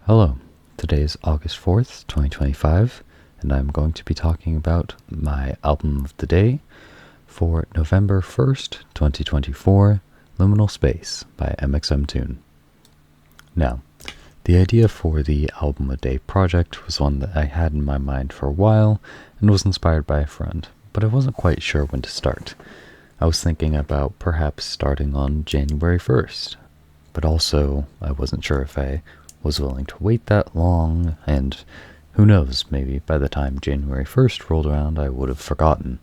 Hello, today is August 4th, 2025, and I'm going to be talking about my album of the day for November 1st, 2024, Liminal Space by mxmtoon. Now, the idea for the Album a Day project was one that I had in my mind for a while and was inspired by a friend, but I wasn't quite sure when to start. I was thinking about perhaps starting on January 1st, but also I wasn't sure if I was willing to wait that long, and who knows, maybe by the time January 1st rolled around I would have forgotten.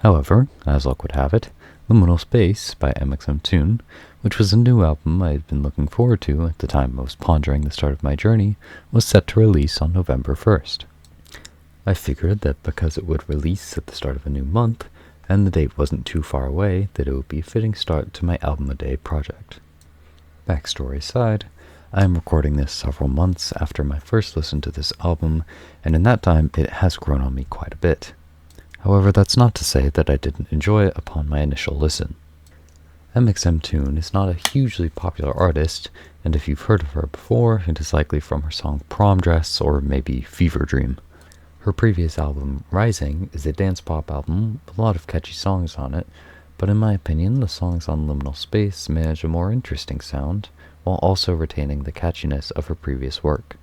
However, as luck would have it, Liminal Space by mxmtoon, which was a new album I had been looking forward to at the time I was pondering the start of my journey, was set to release on November 1st. I figured that because it would release at the start of a new month, and the date wasn't too far away, that it would be a fitting start to my Album a Day project. Backstory aside, I am recording this several months after my first listen to this album, and in that time it has grown on me quite a bit. However, that's not to say that I didn't enjoy it upon my initial listen. mxmtoon is not a hugely popular artist, and if you've heard of her before, it is likely from her song Prom Dress or maybe Fever Dream. Her previous album, Rising, is a dance pop album with a lot of catchy songs on it, but in my opinion, the songs on Liminal Space manage a more interesting sound, while also retaining the catchiness of her previous work.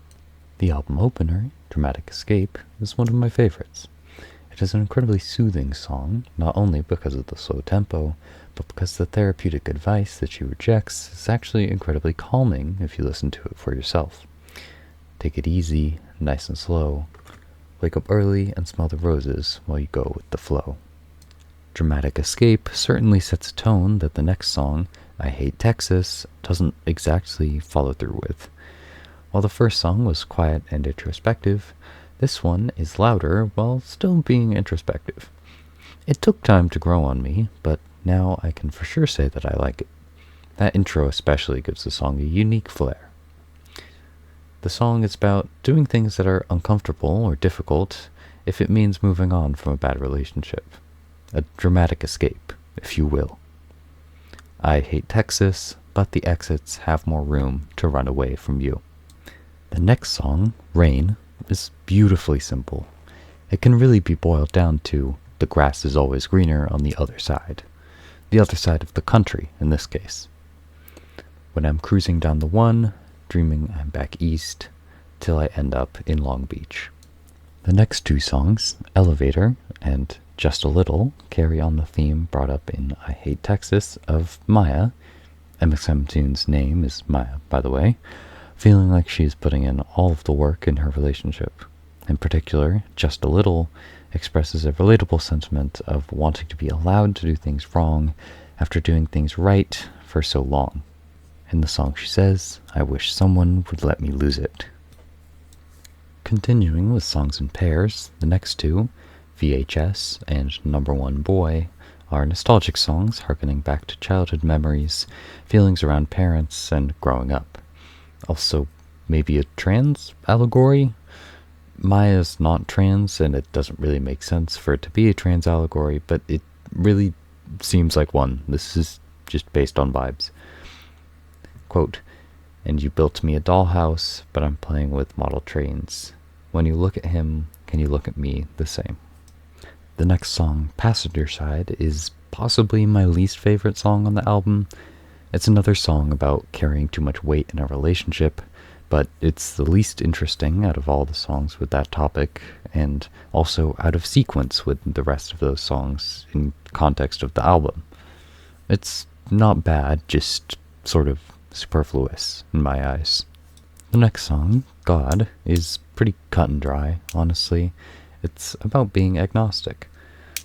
The album opener, Dramatic Escape, is one of my favorites. It is an incredibly soothing song, not only because of the slow tempo, but because the therapeutic advice that she rejects is actually incredibly calming if you listen to it for yourself. Take it easy, nice and slow. Wake up early and smell the roses while you go with the flow. Dramatic Escape certainly sets a tone that the next song, I Hate Texas, doesn't exactly follow through with. While the first song was quiet and introspective, this one is louder while still being introspective. It took time to grow on me, but now I can for sure say that I like it. That intro especially gives the song a unique flair. The song is about doing things that are uncomfortable or difficult if it means moving on from a bad relationship. A dramatic escape, if you will. I hate Texas, but the exits have more room to run away from you. The next song, Rain, is beautifully simple. It can really be boiled down to the grass is always greener on the other side. The other side of the country, in this case. When I'm cruising down the one, dreaming I'm back east, till I end up in Long Beach. The next two songs, Elevator and Just a Little, carry on the theme brought up in I Hate Texas of Maya. mxmtoon's name is Maya, by the way, feeling like she's putting in all of the work in her relationship. In particular, Just a Little expresses a relatable sentiment of wanting to be allowed to do things wrong after doing things right for so long. In the song she says, I wish someone would let me lose it. Continuing with songs in pairs, the next two, VHS and Number One Boy, are nostalgic songs harkening back to childhood memories, feelings around parents, and growing up. Also, maybe a trans allegory? Maya's not trans, and it doesn't really make sense for it to be a trans allegory, but it really seems like one. This is just based on vibes. Quote, and you built me a dollhouse, but I'm playing with model trains. When you look at him, can you look at me the same? The next song, Passenger Side, is possibly my least favorite song on the album. It's another song about carrying too much weight in a relationship, but it's the least interesting out of all the songs with that topic, and also out of sequence with the rest of those songs in context of the album. It's not bad, just sort of superfluous in my eyes. The next song, God, is pretty cut and dry, honestly. It's about being agnostic.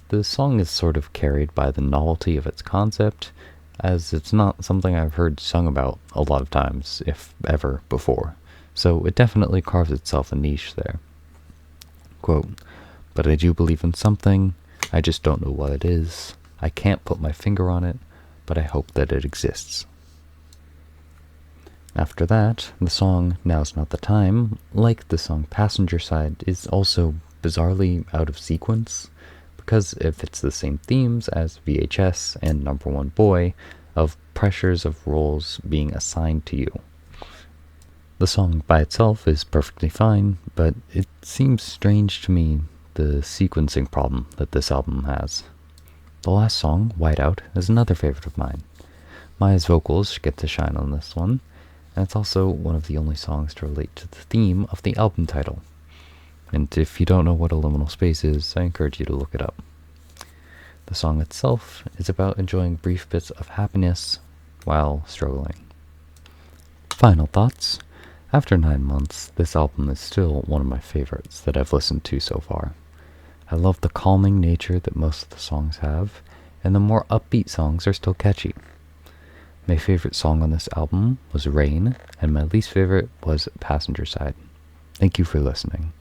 The song is sort of carried by the novelty of its concept, as it's not something I've heard sung about a lot of times, if ever, before. So it definitely carves itself a niche there. Quote, but I do believe in something, I just don't know what it is. I can't put my finger on it, but I hope that it exists. After that, the song Now's Not the Time, like the song Passenger Side, is also bizarrely out of sequence, because it fits the same themes as VHS and Number One Boy of pressures of roles being assigned to you. The song by itself is perfectly fine, but it seems strange to me the sequencing problem that this album has. The last song, Whiteout, is another favorite of mine. Maya's vocals get to shine on this one, and it's also one of the only songs to relate to the theme of the album title. And if you don't know what a liminal space is, I encourage you to look it up. The song itself is about enjoying brief bits of happiness while struggling. Final thoughts. After 9 months, this album is still one of my favorites that I've listened to so far. I love the calming nature that most of the songs have, and the more upbeat songs are still catchy. My favorite song on this album was Rain, and my least favorite was Passenger Side. Thank you for listening.